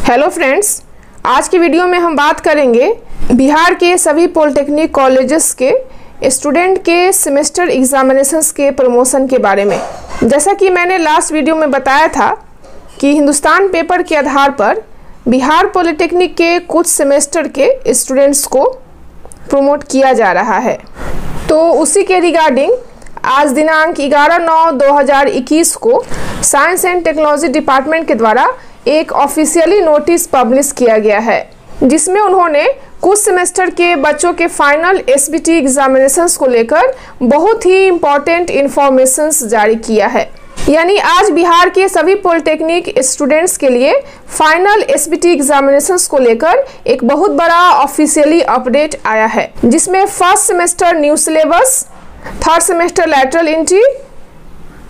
Hello friends, आज की video में हम बात करेंगे बिहार के सभी पॉलिटेक्निक कॉलेजेस के स्टूडेंट के सेमेस्टर एग्जामिनेशंस के प्रमोशन के बारे में। जैसा कि मैंने लास्ट वीडियो में बताया था कि हिंदुस्तान पेपर के आधार पर बिहार पॉलिटेक्निक के कुछ सेमेस्टर के स्टूडेंट्स को प्रमोट किया जा रहा है। तो उसी के रिगार्डिंग आज दिनांक 11/9/2021 को साइंस एंड टेक्नोलॉजी डिपार्टमेंट के द्वारा एक ऑफिशियली नोटिस पब्लिश किया गया है, जिसमें उन्होंने कुछ सेमेस्टर के बच्चों के फाइनल एसबीटी एग्जामिनेशंस को लेकर बहुत ही इम्पोर्टेंट इंफॉर्मेशंस जारी किया है। यानी आज बिहार के सभी पॉलिटेक्निक स्टूडेंट्स के लिए फाइनल एसबीटी एग्जामिनेशंस को लेकर एक बहुत बड़ा ऑफिशियली अपडेट आया है, जिसमें first semester new syllabus, third semester lateral entry,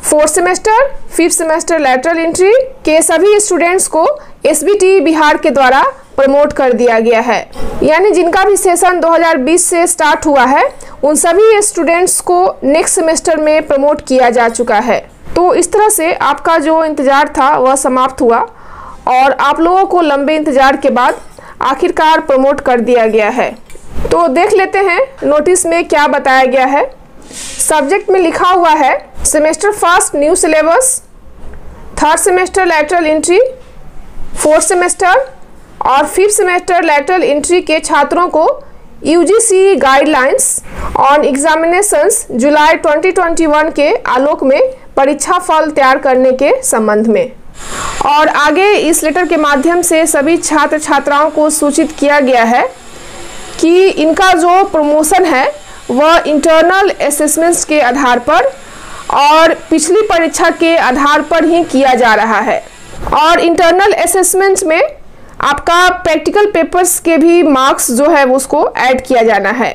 fourth semester, fifth semester lateral entry के सभी स्टूडेंट्स को एसबीटी बिहार के द्वारा प्रमोट कर दिया गया है। यानी जिनका भी सेशन 2020 से स्टार्ट हुआ है, उन सभी स्टूडेंट्स को नेक्स्ट सेमेस्टर में प्रमोट किया जा चुका है। तो इस तरह से आपका जो इंतज़ार था वह समाप्त हुआ और आप लोगों को लंबे इंतज़ार के बाद आखिरकार प्रमोट कर दिया गया है। तो देख लेते हैं नोटिस में क्या बताया गया है। सब्जेक्ट में लिखा हुआ है semester first new syllabus, third semester lateral entry, fourth semester और फिफ्थ सेमेस्टर लैटरल एंट्री के छात्रों को यूजीसी गाइडलाइंस ऑन एग्जामिनेशंस जुलाई 2021 के आलोक में परीक्षा फल तैयार करने के संबंध में। और आगे इस लेटर के माध्यम से सभी छात्र छात्राओं को सूचित किया गया है कि इनका जो प्रमोशन है वह इंटरनल असेसमेंट्स के आधार पर और पिछली परीक्षा के आधार पर ही किया जा रहा है। और इंटरनल असेसमेंट्स में आपका प्रैक्टिकल पेपर्स के भी मार्क्स जो है उसको ऐड किया जाना है।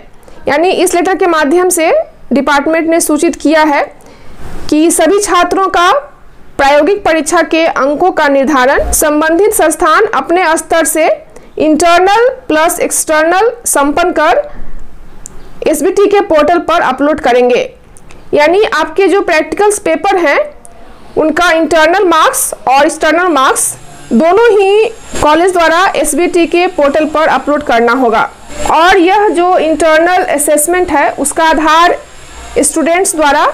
यानी इस लेटर के माध्यम से डिपार्टमेंट ने सूचित किया है कि सभी छात्रों का प्रायोगिक परीक्षा के अंकों का निर्धारण संबंधित संस्थान अपने स्तर से इंटरनल प्लस एक्सटर्नल संपन्न कर एसबीटी के पोर्टल पर अपलोड करेंगे। यानी आपके जो प्रैक्टिकल्स पेपर हैं उनका इंटरनल मार्क्स और एक्सटर्नल मार्क्स दोनों ही कॉलेज द्वारा एसबीटी के पोर्टल पर अपलोड करना होगा। और यह जो इंटरनल असेसमेंट है उसका आधार स्टूडेंट्स द्वारा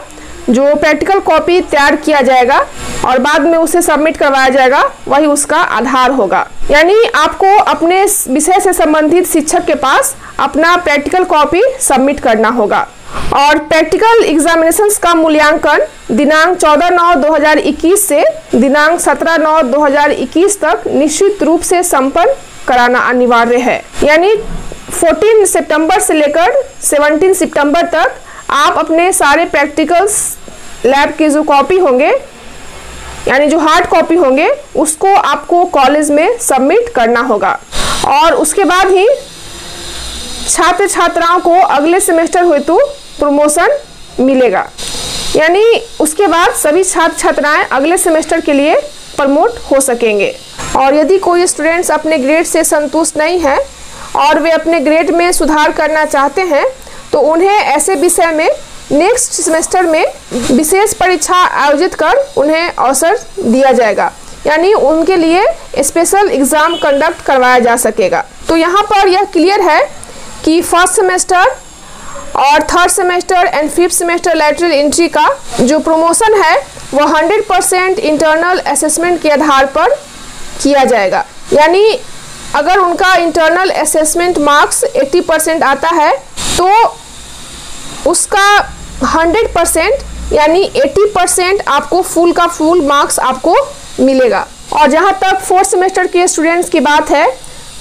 जो प्रैक्टिकल कॉपी तैयार किया जाएगा और बाद में उसे सबमिट करवाया जाएगा, वही उसका आधार होगा। यानी आपको अपने विषय से संबंधित शिक्षक के पास अपना प्रैक्टिकल कॉपी सबमिट करना होगा। और प्रैक्टिकल एग्जामिनेशंस का मूल्यांकन दिनांक 14/9/2021 से दिनांक 17/9/2021 तक निश्चित रूप से संपन्न कराना अनिवार्य है। यानी 14 सितंबर से लेकर 17 सितंबर तक आप अपने सारे प्रैक्टिकल्स लैब के जो कॉपी होंगे, यानी जो हार्ड कॉपी होंगे, उसको आपको कॉलेज में सबमिट करना होगा। और उसके बाद ही छात्र छात्राओं को अगले सेमेस्टर हेतु प्रमोशन मिलेगा। यानी उसके बाद सभी छात्र छात्राएं अगले सेमेस्टर के लिए प्रमोट हो सकेंगे। और यदि कोई स्टूडेंट्स अपने ग्रेड से संतुष्ट नहीं है और वे अपने ग्रेड में सुधार करना चाहते हैं, तो उन्हें ऐसे विषय में नेक्स्ट सेमेस्टर में विशेष परीक्षा आयोजित कर उन्हें अवसर दिया जाएगा। यानी उनके लिए स्पेशल एग्ज़ाम कंडक्ट करवाया जा सकेगा। तो यहाँ पर यह क्लियर है कि फर्स्ट सेमेस्टर और third semester and fifth semester lateral entry का जो प्रमोशन है वह 100% इंटरनल असेसमेंट के आधार पर किया जाएगा। यानी अगर उनका इंटरनल असेसमेंट मार्क्स 80% आता है तो उसका 100% यानी 80% आपको फुल का फुल मार्क्स आपको मिलेगा। और जहाँ तक फोर्थ सेमेस्टर के स्टूडेंट्स की बात है,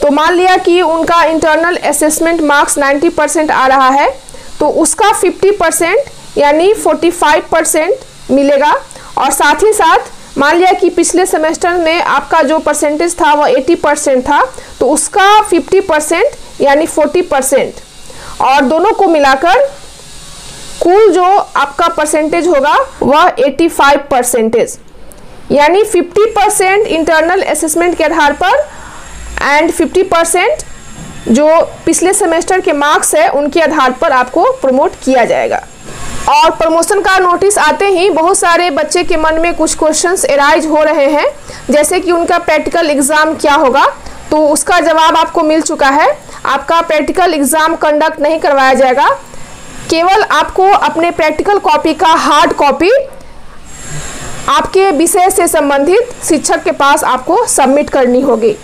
तो मान लिया कि उनका इंटरनल असेसमेंट मार्क्स 90% आ रहा है, तो उसका 50% यानी 45% मिलेगा। और साथ ही साथ मान लिया कि पिछले सेमेस्टर में आपका जो परसेंटेज था वह 80% था, तो उसका 50% यानी 40%, और दोनों को मिलाकर कुल जो आपका परसेंटेज होगा वह 85%। यानी 50% इंटरनल असेसमेंट के आधार पर एंड 50% जो पिछले सेमेस्टर के मार्क्स है उनके आधार पर आपको प्रमोट किया जाएगा। और प्रमोशन का नोटिस आते ही बहुत सारे बच्चे के मन में कुछ क्वेश्चंस एराइज हो रहे हैं, जैसे कि उनका प्रैक्टिकल एग्ज़ाम क्या होगा। तो उसका जवाब आपको मिल चुका है। आपका प्रैक्टिकल एग्ज़ाम कंडक्ट नहीं करवाया जाएगा, केवल आपको अपने प्रैक्टिकल कॉपी का हार्ड कॉपी आपके विषय से संबंधित शिक्षक के पास आपको सबमिट करनी होगी।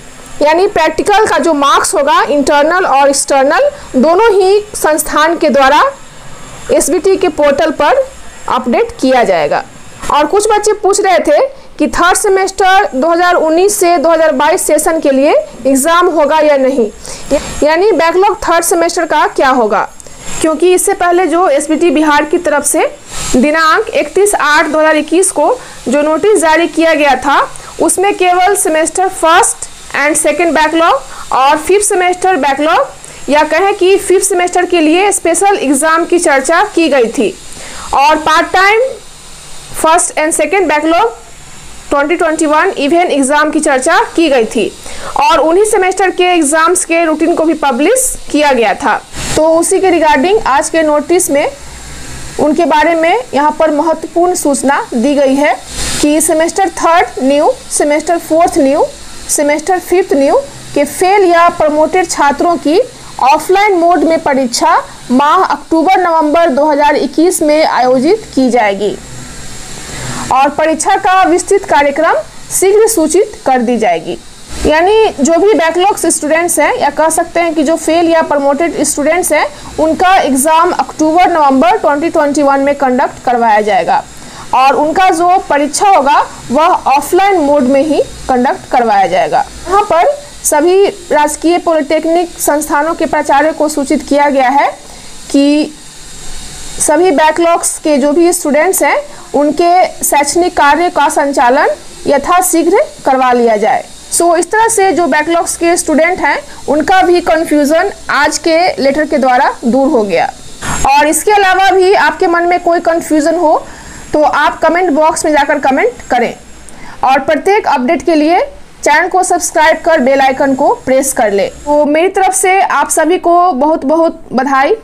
यानी प्रैक्टिकल का जो मार्क्स होगा इंटरनल और एक्सटर्नल दोनों ही संस्थान के द्वारा एसबीटी के पोर्टल पर अपडेट किया जाएगा। और कुछ बच्चे पूछ रहे थे कि थर्ड सेमेस्टर 2019 से 2022 सेशन के लिए एग्ज़ाम होगा या नहीं, यानी बैकलॉग थर्ड सेमेस्टर का क्या होगा। क्योंकि इससे पहले जो एसबीटी बिहार की तरफ से दिनांक 31/8/2021 को जो नोटिस जारी किया गया था, उसमें केवल semester first and second backlog और फिफ्थ सेमेस्टर बैकलॉग, या कहें कि फिफ्थ सेमेस्टर के लिए स्पेशल एग्ज़ाम की चर्चा की गई थी। और part time first and second backlog 2021 event exam की चर्चा की गई थी और उन्हीं सेमेस्टर के एग्ज़ाम्स के रूटीन को भी पब्लिश किया गया था। तो उसी के रिगार्डिंग आज के नोटिस में उनके बारे में यहाँ पर महत्वपूर्ण सूचना दी गई है कि semester third new, semester fourth new, semester fifth new के फेल या प्रमोटेड छात्रों की ऑफलाइन मोड में परीक्षा माह अक्टूबर-नवंबर 2021 में आयोजित की जाएगी और परीक्षा का विस्तृत कार्यक्रम शीघ्र सूचित कर दी जाएगी। यानी जो भी बैकलॉग्स स्टूडेंट्स हैं, या कह सकते हैं कि जो फेल या प्रमोटेड स्टूडेंट्स हैं, उनका एग्ज़ाम अक्टूबर-नवंबर 2021 में कंडक्ट करवाया जाएगा और उनका जो परीक्षा होगा वह ऑफलाइन मोड में ही कंडक्ट करवाया जाएगा। यहाँ पर सभी राजकीय पॉलिटेक्निक संस्थानों के प्राचार्य को सूचित किया गया है कि सभी बैकलॉग्स के जो भी स्टूडेंट्स हैं उनके शैक्षणिक कार्य का संचालन यथाशीघ्र करवा लिया जाए। सो इस तरह से जो बैकलॉग्स के स्टूडेंट हैं उनका भी कन्फ्यूज़न आज के लेटर के द्वारा दूर हो गया। और इसके अलावा भी आपके मन में कोई कन्फ्यूज़न हो तो आप कमेंट बॉक्स में जाकर कमेंट करें और प्रत्येक अपडेट के लिए चैनल को सब्सक्राइब कर बेल आइकन को प्रेस कर ले। तो मेरी तरफ से आप सभी को बहुत बहुत बधाई।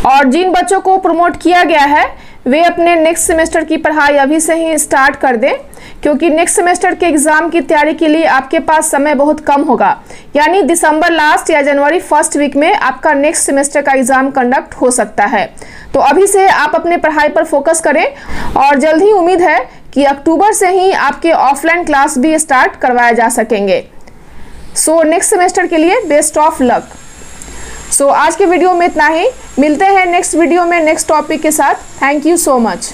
और जिन बच्चों को प्रमोट किया गया है वे अपने नेक्स्ट सेमेस्टर की पढ़ाई अभी से ही स्टार्ट कर दें, क्योंकि नेक्स्ट सेमेस्टर के एग्ज़ाम की तैयारी के लिए आपके पास समय बहुत कम होगा। यानी दिसंबर लास्ट या जनवरी फर्स्ट वीक में आपका नेक्स्ट सेमेस्टर का एग्ज़ाम कंडक्ट हो सकता है। तो अभी से आप अपने पढ़ाई पर फोकस करें और जल्द ही उम्मीद है कि अक्टूबर से ही आपके ऑफलाइन क्लास भी स्टार्ट करवाए जा सकेंगे। सो नेक्स्ट सेमेस्टर के लिए बेस्ट ऑफ लक। सो आज के वीडियो में इतना ही। मिलते हैं नेक्स्ट वीडियो में नेक्स्ट टॉपिक के साथ। Thank you so much.